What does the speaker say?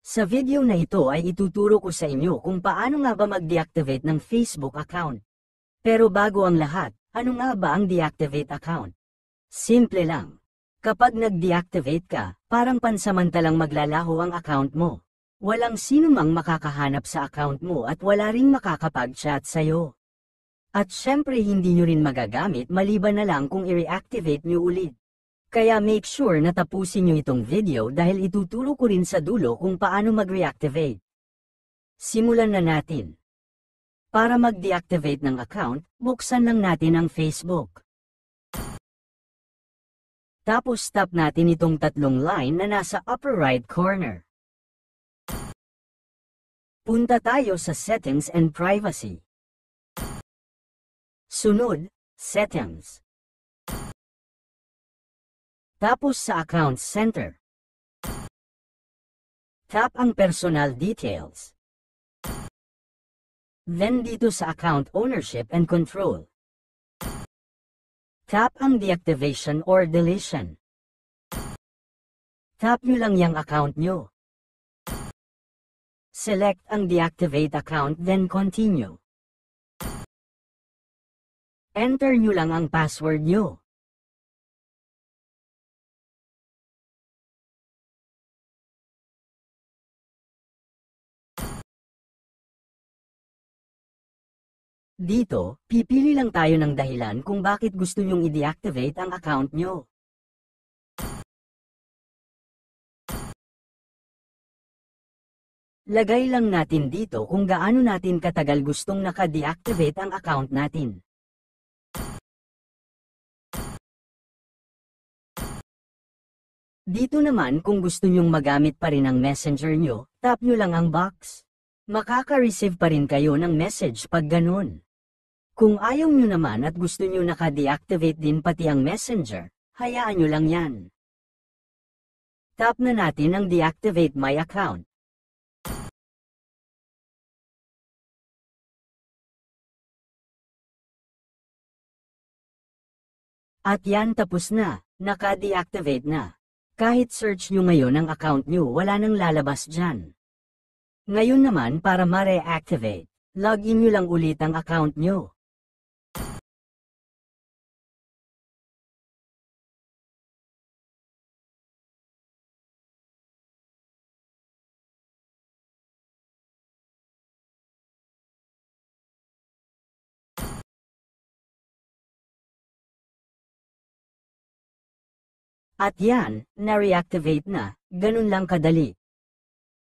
Sa video na ito ay ituturo ko sa inyo kung paano nga ba mag-deactivate ng Facebook account. Pero bago ang lahat, ano nga ba ang deactivate account? Simple lang. Kapag nag-deactivate ka, parang pansamantalang maglalaho ang account mo. Walang sino mang makakahanap sa account mo at wala ring makakapag-chat sa'yo. At syempre hindi nyo rin magagamit maliban na lang kung i-reactivate nyo ulit. Kaya make sure na tapusin nyo itong video dahil ituturo ko rin sa dulo kung paano mag-reactivate. Simulan na natin. Para mag-deactivate ng account, buksan lang natin ang Facebook. Tapos tap natin itong tatlong line na nasa upper right corner. Punta tayo sa Settings and Privacy. Sunod, Settings. Tapos sa Account Center. Tap ang Personal Details. Then dito sa Account Ownership and Control. Tap ang Deactivation or Deletion. Tap nyo lang yung account nyo. Select ang Deactivate Account then Continue. Enter nyo lang ang password nyo. Dito, pipili lang tayo ng dahilan kung bakit gusto nyong i-deactivate ang account nyo. Lagay lang natin dito kung gaano natin katagal gustong naka-deactivate ang account natin. Dito naman kung gusto nyong magamit pa rin ang messenger nyo, tap nyo lang ang box. Makaka-receive pa rin kayo ng message pag ganun. Kung ayaw nyo naman at gusto nyo naka-deactivate din pati ang messenger, hayaan nyo lang yan. Tap na natin ang Deactivate My Account. At yan tapos na, naka-deactivate na. Kahit search nyo ngayon ang account nyo wala nang lalabas dyan. Ngayon naman para ma-reactivate, login nyo lang ulit ang account nyo. At yan, na-reactivate na, ganun lang kadali.